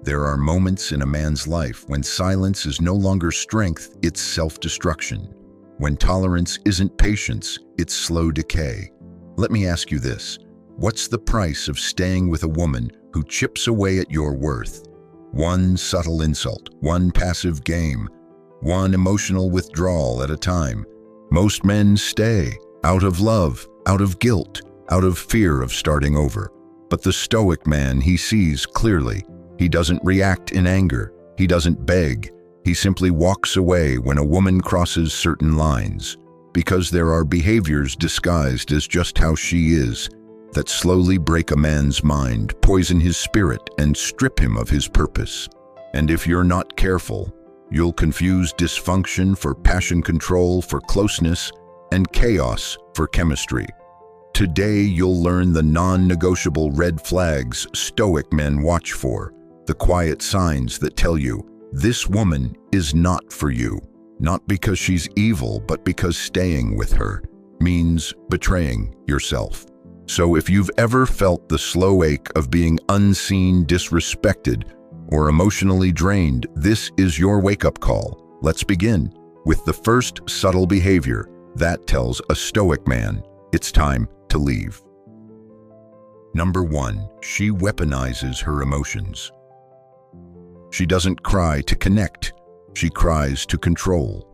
There are moments in a man's life when silence is no longer strength, it's self-destruction. When tolerance isn't patience, it's slow decay. Let me ask you this. What's the price of staying with a woman who chips away at your worth? One subtle insult, one passive game, one emotional withdrawal at a time. Most men stay out of love, out of guilt, out of fear of starting over. But the Stoic man, he sees clearly. He doesn't react in anger. He doesn't beg. He simply walks away when a woman crosses certain lines, because there are behaviors disguised as just how she is that slowly break a man's mind, poison his spirit, and strip him of his purpose. And if you're not careful, you'll confuse dysfunction for passion control, for closeness, and chaos for chemistry. Today, you'll learn the non-negotiable red flags Stoic men watch for, the quiet signs that tell you, this woman is not for you. Not because she's evil, but because staying with her means betraying yourself. So if you've ever felt the slow ache of being unseen, disrespected, or emotionally drained, this is your wake-up call. Let's begin with the first subtle behavior that tells a Stoic man it's time to leave. Number 1, she weaponizes her emotions. She doesn't cry to connect, she cries to control.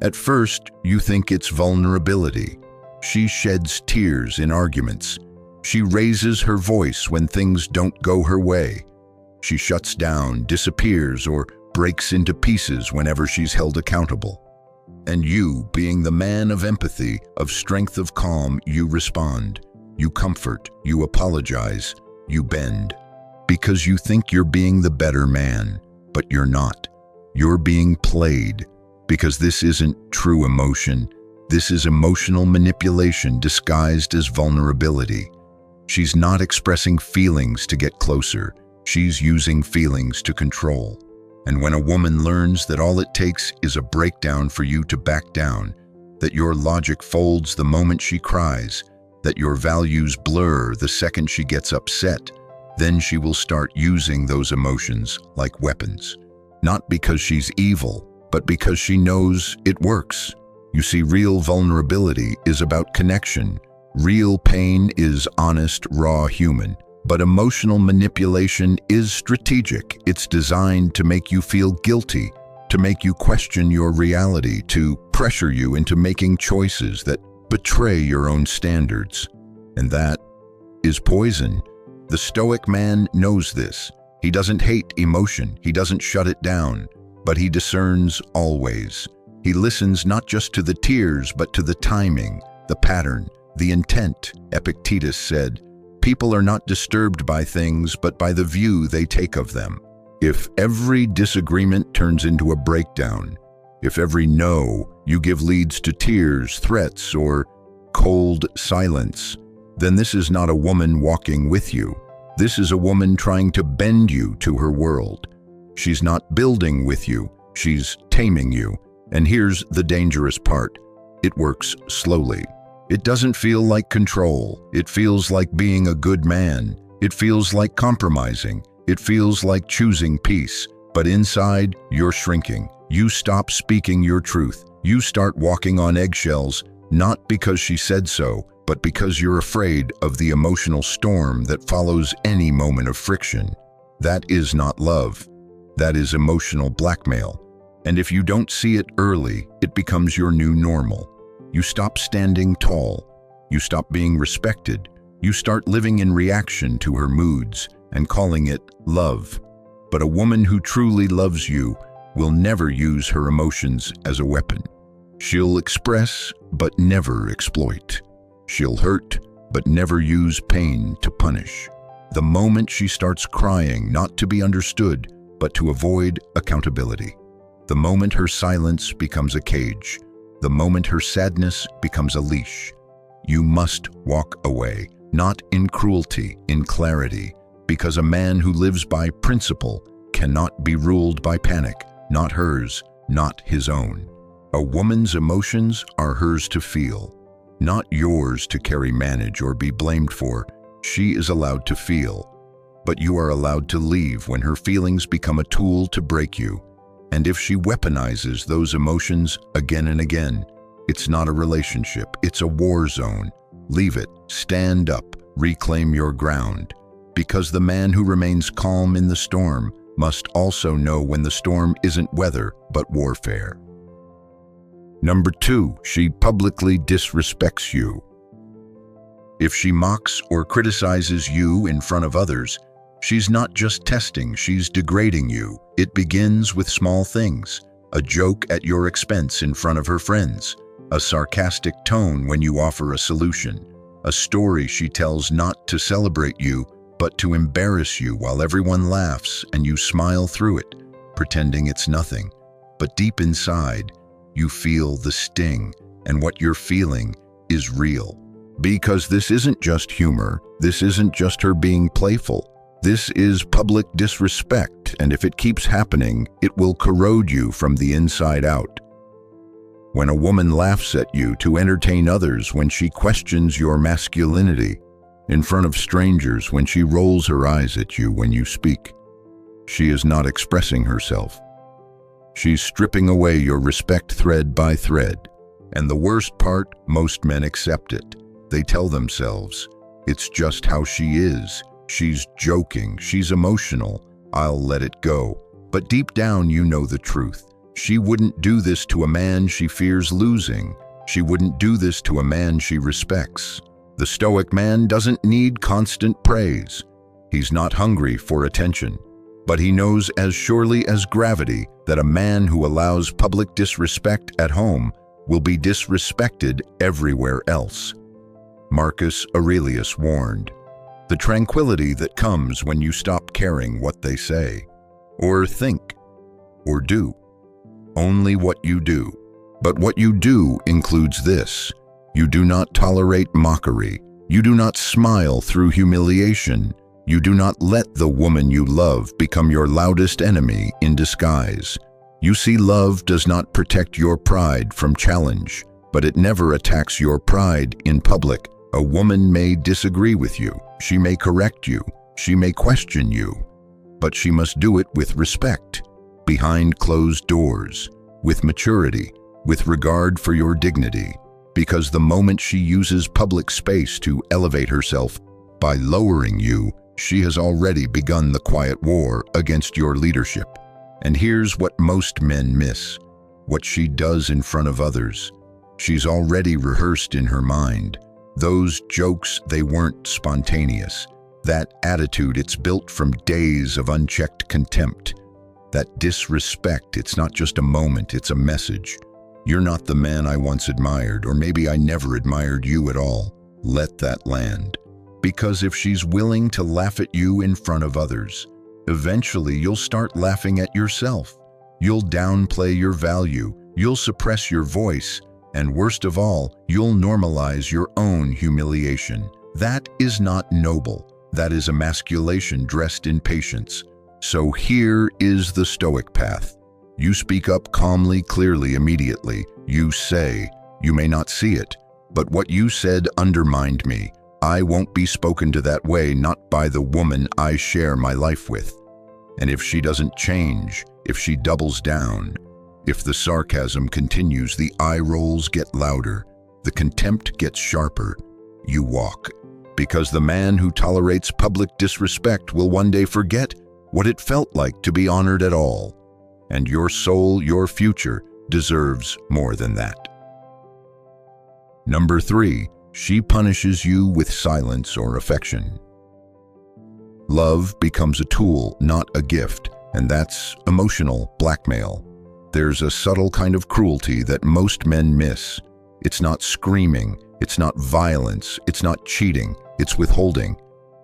At first, you think it's vulnerability. She sheds tears in arguments. She raises her voice when things don't go her way. She shuts down, disappears, or breaks into pieces whenever she's held accountable. And you, being the man of empathy, of strength of calm, you respond. You comfort, you apologize, you bend. Because you think you're being the better man, but you're not. You're being played, because this isn't true emotion. This is emotional manipulation disguised as vulnerability. She's not expressing feelings to get closer. She's using feelings to control. And when a woman learns that all it takes is a breakdown for you to back down, that your logic folds the moment she cries, that your values blur the second she gets upset, then she will start using those emotions like weapons. Not because she's evil, but because she knows it works. You see, real vulnerability is about connection. Real pain is honest, raw human. But emotional manipulation is strategic. It's designed to make you feel guilty, to make you question your reality, to pressure you into making choices that betray your own standards. And that is poison. The Stoic man knows this. He doesn't hate emotion. He doesn't shut it down, but he discerns always. He listens not just to the tears, but to the timing, the pattern, the intent. Epictetus said, "People are not disturbed by things, but by the view they take of them." If every disagreement turns into a breakdown, if every no you give leads to tears, threats, or cold silence, then this is not a woman walking with you. This is a woman trying to bend you to her world. She's not building with you, she's taming you. And here's the dangerous part. It works slowly. It doesn't feel like control. It feels like being a good man. It feels like compromising. It feels like choosing peace. But inside, you're shrinking. You stop speaking your truth. You start walking on eggshells, not because she said so, but because you're afraid of the emotional storm that follows any moment of friction. That is not love. That is emotional blackmail. And if you don't see it early, it becomes your new normal. You stop standing tall. You stop being respected. You start living in reaction to her moods and calling it love. But a woman who truly loves you will never use her emotions as a weapon. She'll express, but never exploit. She'll hurt, but never use pain to punish. The moment she starts crying, not to be understood, but to avoid accountability. The moment her silence becomes a cage. The moment her sadness becomes a leash. You must walk away, not in cruelty, in clarity, because a man who lives by principle cannot be ruled by panic, not hers, not his own. A woman's emotions are hers to feel, not yours to carry, manage, or be blamed for. She is allowed to feel. but you are allowed to leave when her feelings become a tool to break you. And if she weaponizes those emotions again and again, it's not a relationship, it's a war zone. Leave it, stand up, reclaim your ground. Because the man who remains calm in the storm must also know when the storm isn't weather, but warfare. Number 2, she publicly disrespects you. If she mocks or criticizes you in front of others, she's not just testing, she's degrading you. It begins with small things: a joke at your expense in front of her friends, a sarcastic tone when you offer a solution, a story she tells not to celebrate you, but to embarrass you while everyone laughs and you smile through it, pretending it's nothing. But deep inside, you feel the sting, and what you're feeling is real. Because this isn't just humor, this isn't just her being playful. This is public disrespect, and if it keeps happening, it will corrode you from the inside out. When a woman laughs at you to entertain others, when she questions your masculinity in front of strangers, when she rolls her eyes at you when you speak, she is not expressing herself. She's stripping away your respect thread by thread. And the worst part, most men accept it. They tell themselves, it's just how she is. She's joking, she's emotional, I'll let it go. But deep down you know the truth. She wouldn't do this to a man she fears losing. She wouldn't do this to a man she respects. The Stoic man doesn't need constant praise. He's not hungry for attention. But he knows as surely as gravity that a man who allows public disrespect at home will be disrespected everywhere else. Marcus Aurelius warned, the tranquility that comes when you stop caring what they say, or think, or do. Only what you do. But what you do includes this: you do not tolerate mockery. You do not smile through humiliation. You do not let the woman you love become your loudest enemy in disguise. You see, love does not protect your pride from challenge, but it never attacks your pride in public. A woman may disagree with you. She may correct you. She may question you. But she must do it with respect, behind closed doors, with maturity, with regard for your dignity. Because the moment she uses public space to elevate herself by lowering you, she has already begun the quiet war against your leadership. And here's what most men miss: what she does in front of others. She's already rehearsed in her mind. Those jokes, they weren't spontaneous. That attitude, it's built from days of unchecked contempt. That disrespect, it's not just a moment, it's a message. You're not the man I once admired, or maybe I never admired you at all. Let that land. Because if she's willing to laugh at you in front of others, eventually you'll start laughing at yourself. You'll downplay your value. You'll suppress your voice. And worst of all, you'll normalize your own humiliation. That is not noble. That is emasculation dressed in patience. So here is the Stoic path. You speak up calmly, clearly, immediately. You say, you may not see it, but what you said undermined me. I won't be spoken to that way, not by the woman I share my life with. And if she doesn't change, if she doubles down, if the sarcasm continues, the eye rolls get louder, the contempt gets sharper, you walk. Because the man who tolerates public disrespect will one day forget what it felt like to be honored at all. And your soul, your future, deserves more than that. Number 3, she punishes you with silence or affection. Love becomes a tool, not a gift, and that's emotional blackmail. There's a subtle kind of cruelty that most men miss. It's not screaming, it's not violence, it's not cheating, it's withholding.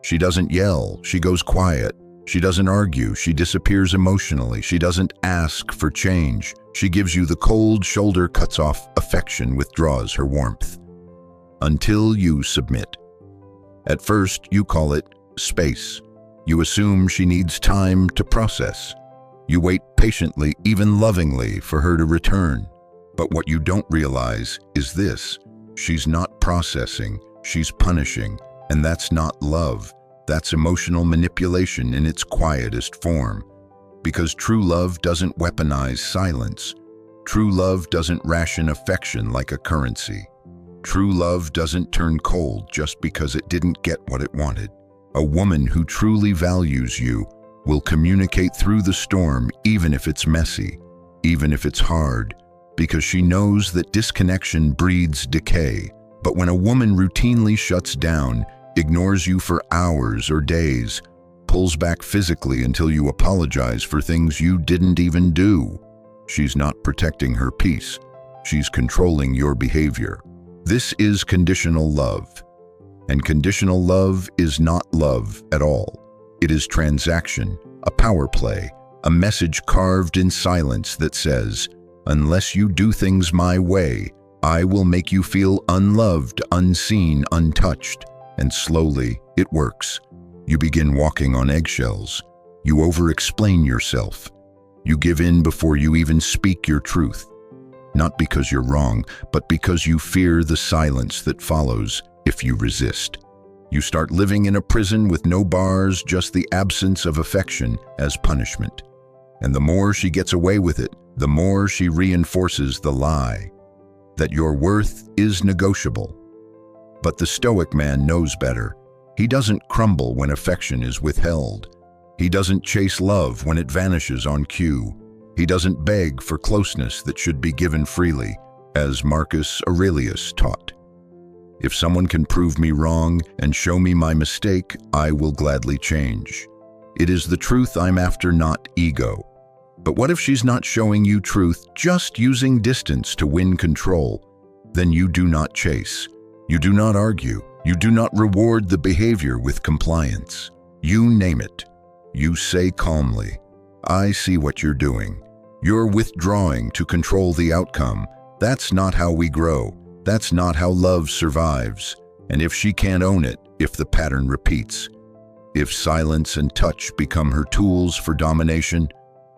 She doesn't yell, she goes quiet. She doesn't argue, she disappears emotionally. She doesn't ask for change. She gives you the cold shoulder, cuts off affection, withdraws her warmth. Until you submit. At first, you call it space. You assume she needs time to process. You wait patiently, even lovingly, for her to return. But what you don't realize is this: she's not processing, she's punishing, and that's not love. That's emotional manipulation in its quietest form. Because true love doesn't weaponize silence. True love doesn't ration affection like a currency. True love doesn't turn cold just because it didn't get what it wanted. A woman who truly values you will communicate through the storm even if it's messy, even if it's hard, because she knows that disconnection breeds decay. But when a woman routinely shuts down, ignores you for hours or days, pulls back physically until you apologize for things you didn't even do, she's not protecting her peace. She's controlling your behavior. This is conditional love. And conditional love is not love at all. It is transaction, a power play, a message carved in silence that says, unless you do things my way, I will make you feel unloved, unseen, untouched. And slowly, it works. You begin walking on eggshells. You over-explain yourself. You give in before you even speak your truth. Not because you're wrong, but because you fear the silence that follows if you resist. You start living in a prison with no bars, just the absence of affection as punishment. And the more she gets away with it, the more she reinforces the lie that your worth is negotiable. But the Stoic man knows better. He doesn't crumble when affection is withheld. He doesn't chase love when it vanishes on cue. He doesn't beg for closeness that should be given freely, as Marcus Aurelius taught. If someone can prove me wrong and show me my mistake, I will gladly change. It is the truth I'm after, not ego. But what if she's not showing you truth, just using distance to win control? Then you do not chase. You do not argue. You do not reward the behavior with compliance. You name it. You say calmly, I see what you're doing. You're withdrawing to control the outcome. That's not how we grow. That's not how love survives. And if she can't own it, if the pattern repeats, if silence and touch become her tools for domination,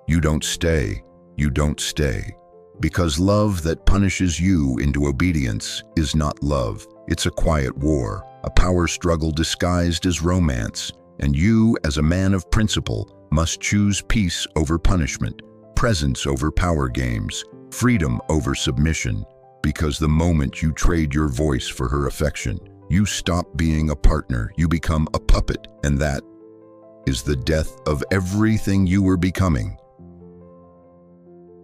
you don't stay. You don't stay. Because love that punishes you into obedience is not love. It's a quiet war, a power struggle disguised as romance. And you, as a man of principle, must choose peace over punishment, presence over power games, freedom over submission. Because the moment you trade your voice for her affection, you stop being a partner, you become a puppet, and that is the death of everything you were becoming.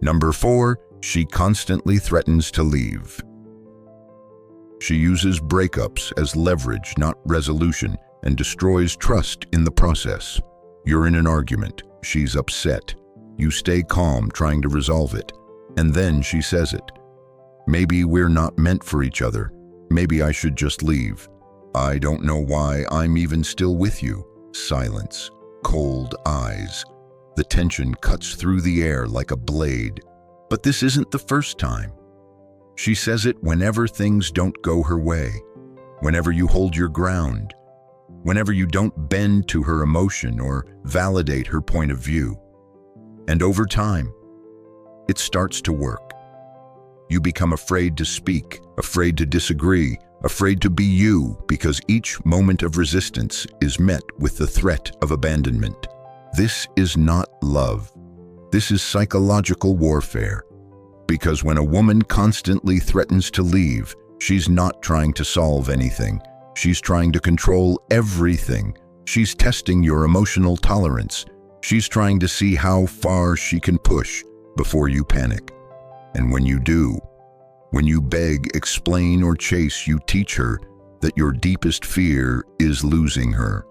Number 4, she constantly threatens to leave. She uses breakups as leverage, not resolution, and destroys trust in the process. You're in an argument. She's upset. You stay calm, trying to resolve it. And then she says it. Maybe we're not meant for each other. Maybe I should just leave. I don't know why I'm even still with you. Silence. Cold eyes. The tension cuts through the air like a blade. But this isn't the first time. She says it whenever things don't go her way, whenever you hold your ground, whenever you don't bend to her emotion or validate her point of view. And over time, it starts to work. You become afraid to speak, afraid to disagree, afraid to be you, because each moment of resistance is met with the threat of abandonment. This is not love. This is psychological warfare. Because when a woman constantly threatens to leave, she's not trying to solve anything. She's trying to control everything. She's testing your emotional tolerance. She's trying to see how far she can push before you panic. And when you do, when you beg, explain, or chase, you teach her that your deepest fear is losing her.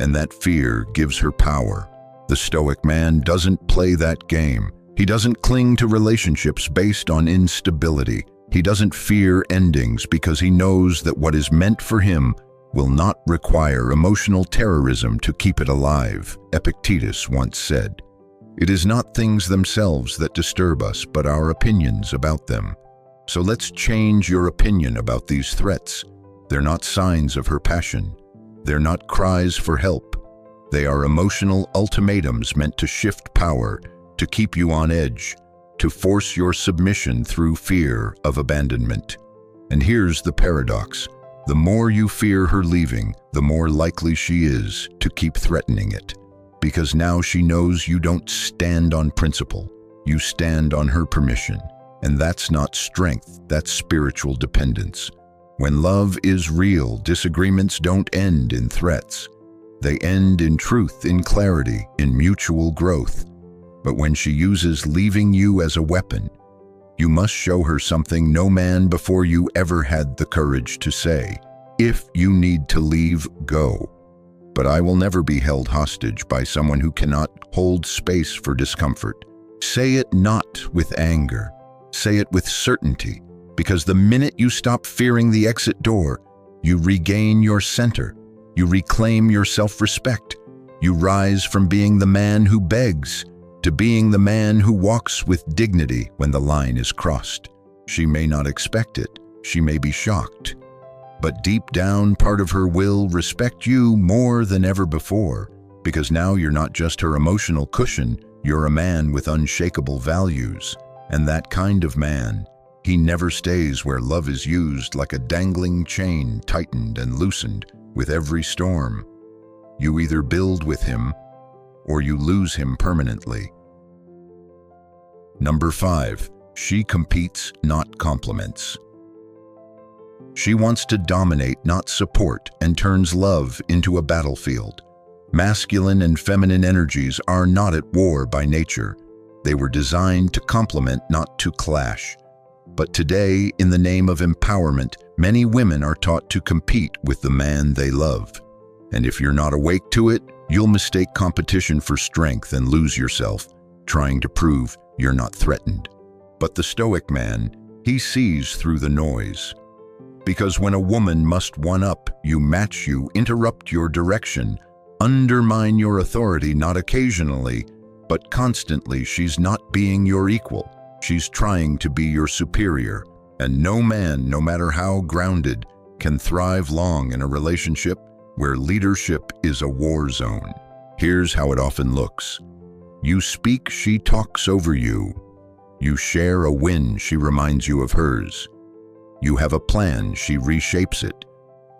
And that fear gives her power. The Stoic man doesn't play that game. He doesn't cling to relationships based on instability. He doesn't fear endings because he knows that what is meant for him will not require emotional terrorism to keep it alive. Epictetus once said, "It is not things themselves that disturb us, but our opinions about them." So let's change your opinion about these threats. They're not signs of her passion. They're not cries for help. They are emotional ultimatums meant to shift power, to keep you on edge, to force your submission through fear of abandonment. And here's the paradox. The more you fear her leaving, the more likely she is to keep threatening it. Because now she knows you don't stand on principle, you stand on her permission. And that's not strength, that's spiritual dependence. When love is real, disagreements don't end in threats. They end in truth, in clarity, in mutual growth. But when she uses leaving you as a weapon, you must show her something no man before you ever had the courage to say. If you need to leave, go. But I will never be held hostage by someone who cannot hold space for discomfort. Say it not with anger. Say it with certainty, because the minute you stop fearing the exit door, you regain your center. You reclaim your self-respect. You rise from being the man who begs to being the man who walks with dignity when the line is crossed. She may not expect it. She may be shocked. But deep down, part of her will respect you more than ever before, because now you're not just her emotional cushion, you're a man with unshakable values. And that kind of man, he never stays where love is used like a dangling chain, tightened and loosened with every storm. You either build with him or you lose him permanently. Number 5, she competes, not compliments. She wants to dominate, not support, and turns love into a battlefield. Masculine and feminine energies are not at war by nature. They were designed to complement, not to clash. But today, in the name of empowerment, many women are taught to compete with the man they love. And if you're not awake to it, you'll mistake competition for strength and lose yourself, trying to prove you're not threatened. But the Stoic man, he sees through the noise. Because when a woman must one-up you, match you, interrupt your direction, undermine your authority, not occasionally, but constantly, she's not being your equal. She's trying to be your superior. And no man, no matter how grounded, can thrive long in a relationship where leadership is a war zone. Here's how it often looks. You speak, she talks over you. You share a win, she reminds you of hers. You have a plan, she reshapes it.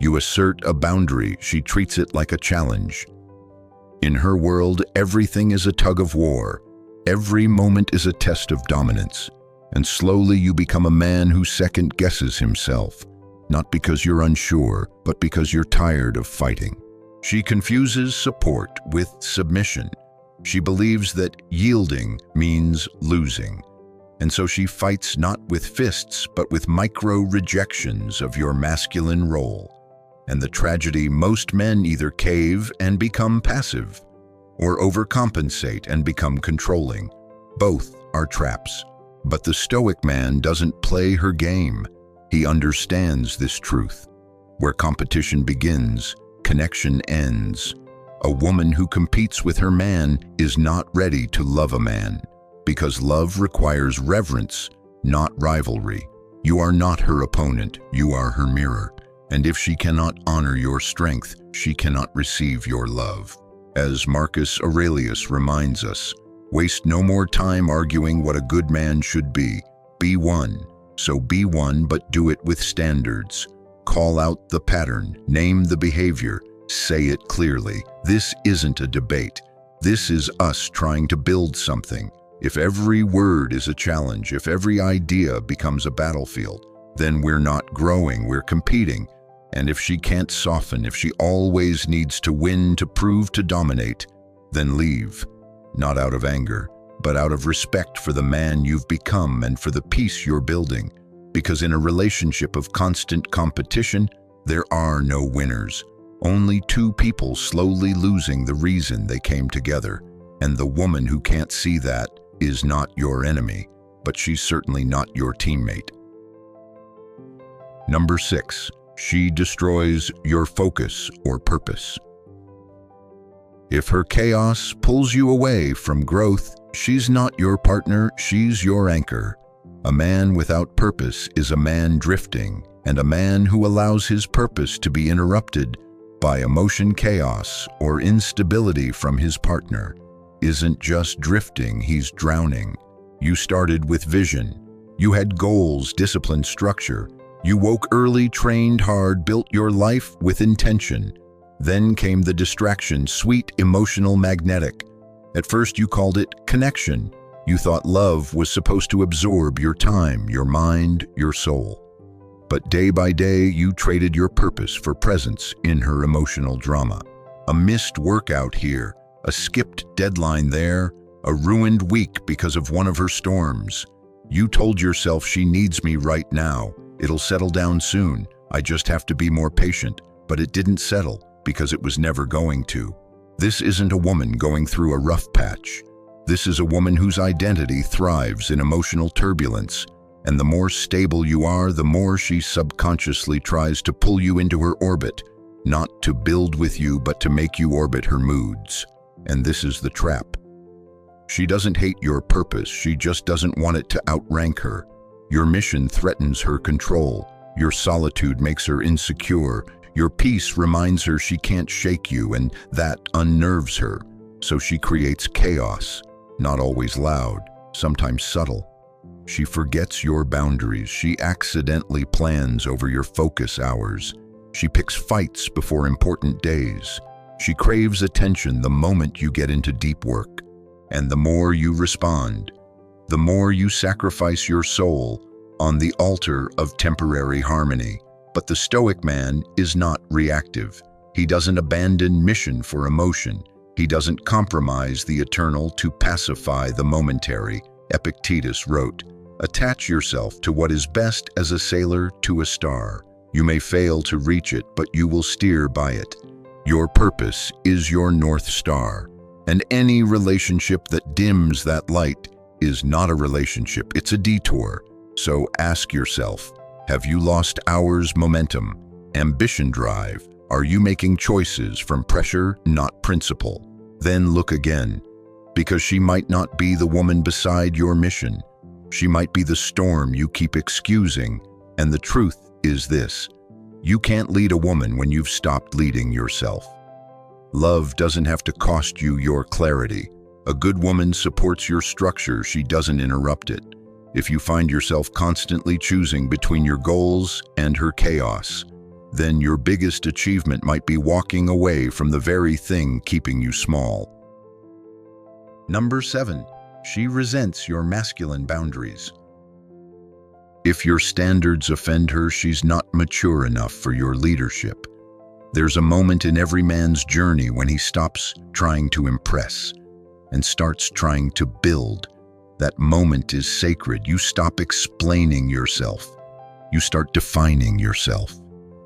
You assert a boundary, she treats it like a challenge. In her world, everything is a tug of war. Every moment is a test of dominance. And slowly you become a man who second guesses himself, not because you're unsure, but because you're tired of fighting. She confuses support with submission. She believes that yielding means losing. And so she fights not with fists, but with micro-rejections of your masculine role. And the tragedy, most men either cave and become passive, or overcompensate and become controlling. Both are traps. But the Stoic man doesn't play her game. He understands this truth. Where competition begins, connection ends. A woman who competes with her man is not ready to love a man, because love requires reverence, not rivalry. You are not her opponent, you are her mirror. And if she cannot honor your strength, she cannot receive your love. As Marcus Aurelius reminds us, waste no more time arguing what a good man should be. Be one. So be one, but do it with standards. Call out the pattern, name the behavior, say it clearly. This isn't a debate. This is us trying to build something. If every word is a challenge, if every idea becomes a battlefield, then we're not growing, we're competing. And if she can't soften, if she always needs to win to prove to dominate, then leave. Not out of anger, but out of respect for the man you've become and for the peace you're building. Because in a relationship of constant competition, there are no winners. Only two people slowly losing the reason they came together. And the woman who can't see that is not your enemy, but she's certainly not your teammate. Number 6. She destroys your focus or purpose. If her chaos pulls you away from growth, she's not your partner, she's your anchor. A man without purpose is a man drifting, and a man who allows his purpose to be interrupted by emotion chaos or instability from his partner isn't just drifting, he's drowning. You started with vision. You had goals, discipline, structure. You woke early, trained hard, built your life with intention. Then came the distraction, sweet, emotional, magnetic. At first you called it connection. You thought love was supposed to absorb your time, your mind, your soul. But day by day, you traded your purpose for presence in her emotional drama. A missed workout here, a skipped deadline there, a ruined week because of one of her storms. You told yourself, she needs me right now. It'll settle down soon. I just have to be more patient. But it didn't settle because it was never going to. This isn't a woman going through a rough patch. This is a woman whose identity thrives in emotional turbulence. And the more stable you are, the more she subconsciously tries to pull you into her orbit, not to build with you, but to make you orbit her moods. And this is the trap. She doesn't hate your purpose, she just doesn't want it to outrank her. Your mission threatens her control. Your solitude makes her insecure. Your peace reminds her she can't shake you, and that unnerves her. So she creates chaos, not always loud, sometimes subtle. She forgets your boundaries. She accidentally plans over your focus hours. She picks fights before important days. She craves attention the moment you get into deep work. And the more you respond, the more you sacrifice your soul on the altar of temporary harmony. But the Stoic man is not reactive. He doesn't abandon mission for emotion. He doesn't compromise the eternal to pacify the momentary. Epictetus wrote, "Attach yourself to what is best as a sailor to a star. You may fail to reach it, but you will steer by it. Your purpose is your North Star. And any relationship that dims that light is not a relationship, it's a detour. So ask yourself, have you lost hours, momentum, ambition, drive? Are you making choices from pressure, not principle? Then look again, because she might not be the woman beside your mission. She might be the storm you keep excusing. And the truth is this: you can't lead a woman when you've stopped leading yourself. Love doesn't have to cost you your clarity. A good woman supports your structure, she doesn't interrupt it. If you find yourself constantly choosing between your goals and her chaos, then your biggest achievement might be walking away from the very thing keeping you small. Number 7, she resents your masculine boundaries. If your standards offend her, she's not mature enough for your leadership. There's a moment in every man's journey when he stops trying to impress and starts trying to build. That moment is sacred. You stop explaining yourself. You start defining yourself.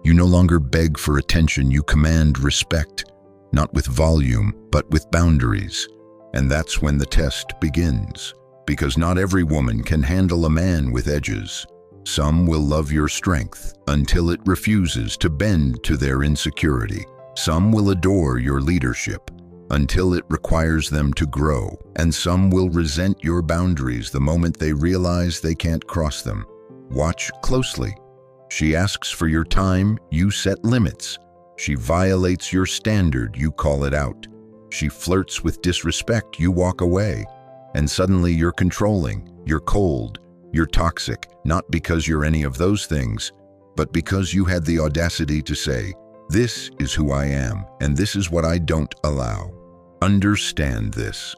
You no longer beg for attention, you command respect, not with volume, but with boundaries. And that's when the test begins, because not every woman can handle a man with edges. Some will love your strength until it refuses to bend to their insecurity. Some will adore your leadership until it requires them to grow. And some will resent your boundaries the moment they realize they can't cross them. Watch closely. She asks for your time, you set limits. She violates your standard, you call it out. She flirts with disrespect, you walk away. And suddenly you're controlling, you're cold, you're toxic, not because you're any of those things, but because you had the audacity to say, "This is who I am, and this is what I don't allow." Understand this.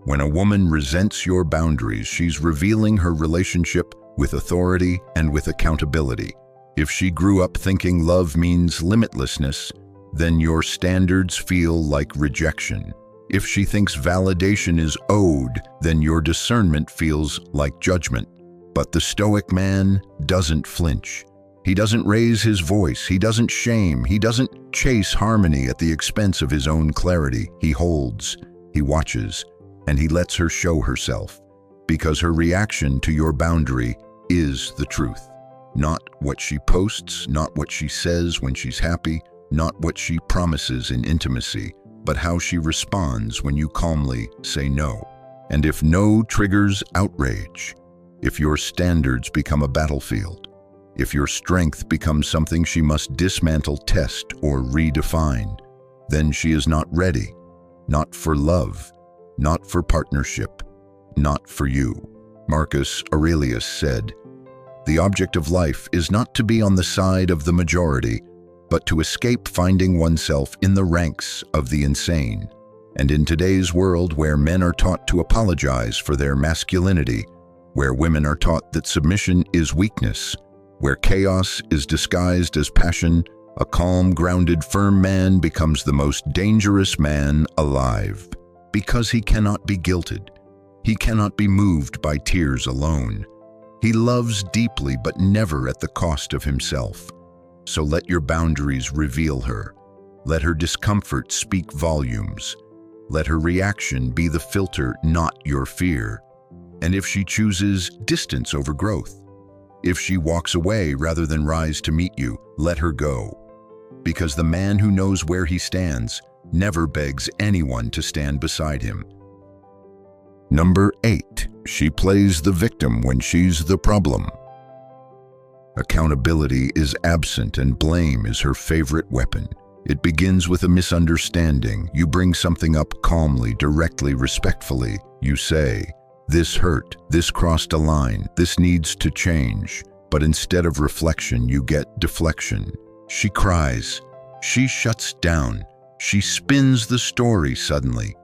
When a woman resents your boundaries, she's revealing her relationship with authority and with accountability. If she grew up thinking love means limitlessness, then your standards feel like rejection. If she thinks validation is owed, then your discernment feels like judgment. But the Stoic man doesn't flinch. He doesn't raise his voice. He doesn't shame. He doesn't chase harmony at the expense of his own clarity. He holds, he watches, and he lets her show herself, because her reaction to your boundary is the truth. Not what she posts, not what she says when she's happy, not what she promises in intimacy, but how she responds when you calmly say no. And if no triggers outrage, if your standards become a battlefield, if your strength becomes something she must dismantle, test, or redefine, then she is not ready. Not for love, not for partnership, not for you. Marcus Aurelius said, The object of life is not to be on the side of the majority, but to escape finding oneself in the ranks of the insane. And in today's world where men are taught to apologize for their masculinity, where women are taught that submission is weakness, where chaos is disguised as passion, a calm, grounded, firm man becomes the most dangerous man alive. Because he cannot be guilted. He cannot be moved by tears alone. He loves deeply, but never at the cost of himself. So let your boundaries reveal her. Let her discomfort speak volumes. Let her reaction be the filter, not your fear. And if she chooses distance over growth, if she walks away rather than rise to meet you, let her go. Because the man who knows where he stands never begs anyone to stand beside him. Number 8. She plays the victim when she's the problem. Accountability is absent and blame is her favorite weapon. It begins with a misunderstanding. You bring something up calmly, directly, respectfully. You say, "This hurt, this crossed a line, this needs to change." But instead of reflection, you get deflection. She cries. She shuts down. She spins the story suddenly.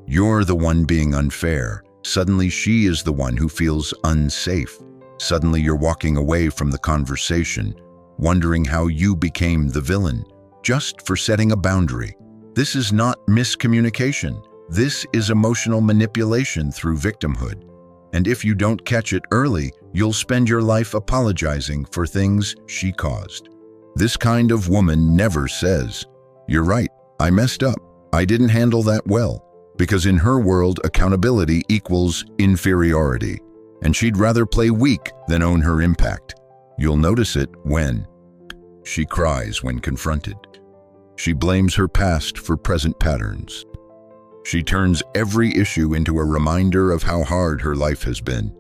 You're the one being unfair. Suddenly she is the one who feels unsafe. Suddenly you're walking away from the conversation, wondering how you became the villain, just for setting a boundary. This is not miscommunication. This is emotional manipulation through victimhood. And if you don't catch it early, you'll spend your life apologizing for things she caused. This kind of woman never says, "You're right, I messed up. I didn't handle that well." Because in her world, accountability equals inferiority. And she'd rather play weak than own her impact. You'll notice it when she cries when confronted. She blames her past for present patterns. She turns every issue into a reminder of how hard her life has been.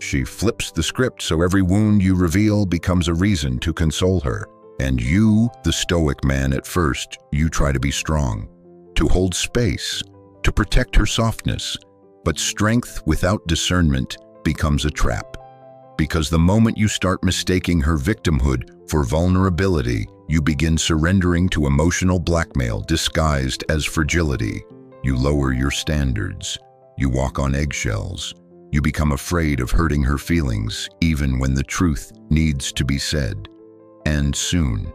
She flips the script so every wound you reveal becomes a reason to console her. And you, the stoic man, at first, you try to be strong, to hold space, to protect her softness. But strength without discernment becomes a trap. Because the moment you start mistaking her victimhood for vulnerability, you begin surrendering to emotional blackmail disguised as fragility. You lower your standards. You walk on eggshells. You become afraid of hurting her feelings, even when the truth needs to be said. And soon,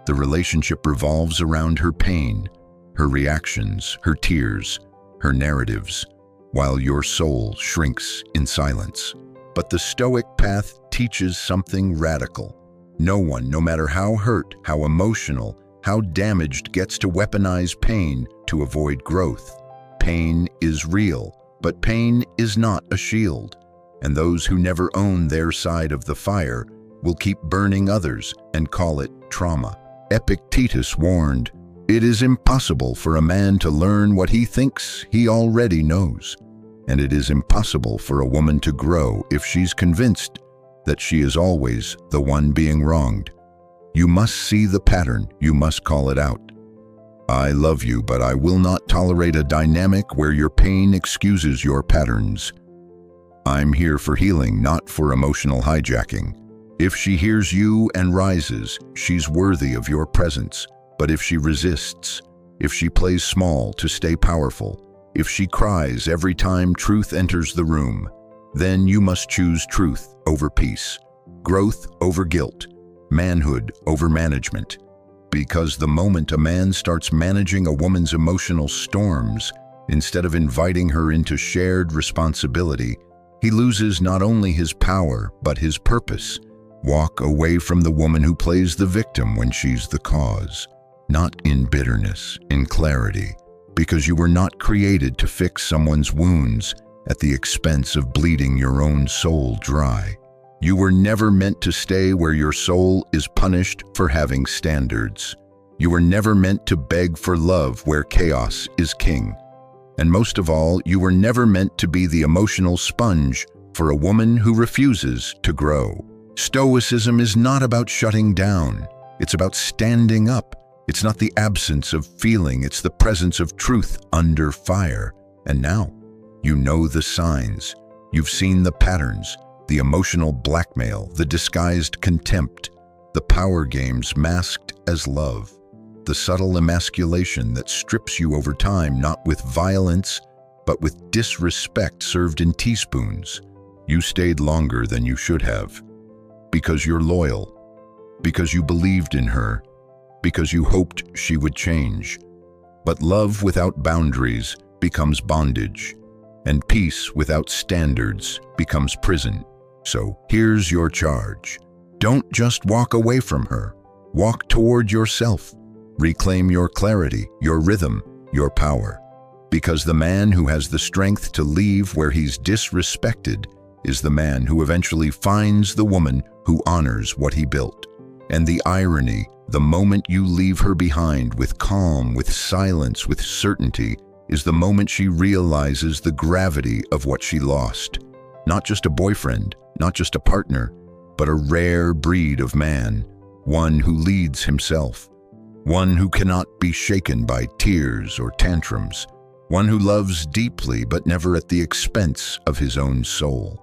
the relationship revolves around her pain, her reactions, her tears, her narratives, while your soul shrinks in silence. But the Stoic path teaches something radical. No one, no matter how hurt, how emotional, how damaged, gets to weaponize pain to avoid growth. Pain is real, but pain is not a shield. And those who never own their side of the fire will keep burning others and call it trauma. Epictetus warned, "It is impossible for a man to learn what he thinks he already knows." And it is impossible for a woman to grow if she's convinced that she is always the one being wronged. You must see the pattern, you must call it out. I love you, but I will not tolerate a dynamic where your pain excuses your patterns. I'm here for healing, not for emotional hijacking. If she hears you and rises, she's worthy of your presence. But if she resists, if she plays small to stay powerful, if she cries every time truth enters the room, then you must choose truth over peace, growth over guilt, manhood over management. Because the moment a man starts managing a woman's emotional storms, instead of inviting her into shared responsibility, he loses not only his power, but his purpose. Walk away from the woman who plays the victim when she's the cause. Not in bitterness, in clarity. Because you were not created to fix someone's wounds at the expense of bleeding your own soul dry. You were never meant to stay where your soul is punished for having standards. You were never meant to beg for love where chaos is king. And most of all, you were never meant to be the emotional sponge for a woman who refuses to grow. Stoicism is not about shutting down. It's about standing up. It's not the absence of feeling, it's the presence of truth under fire. And now, you know the signs. You've seen the patterns. The emotional blackmail, the disguised contempt, the power games masked as love, the subtle emasculation that strips you over time, not with violence, but with disrespect served in teaspoons. You stayed longer than you should have, because you're loyal, because you believed in her, because you hoped she would change. But love without boundaries becomes bondage, and peace without standards becomes prison. So here's your charge. Don't just walk away from her. Walk toward yourself. Reclaim your clarity, your rhythm, your power. Because the man who has the strength to leave where he's disrespected is the man who eventually finds the woman who honors what he built. And the irony, the moment you leave her behind with calm, with silence, with certainty, is the moment she realizes the gravity of what she lost. Not just a boyfriend, not just a partner, but a rare breed of man, one who leads himself, one who cannot be shaken by tears or tantrums, one who loves deeply but never at the expense of his own soul.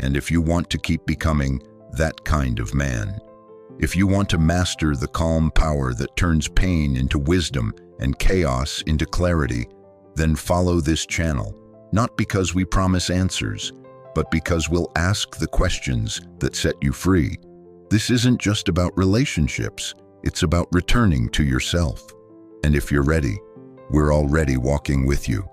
And if you want to keep becoming that kind of man, if you want to master the calm power that turns pain into wisdom and chaos into clarity, then follow this channel, not because we promise answers, but because we'll ask the questions that set you free. This isn't just about relationships, it's about returning to yourself. And if you're ready, we're already walking with you.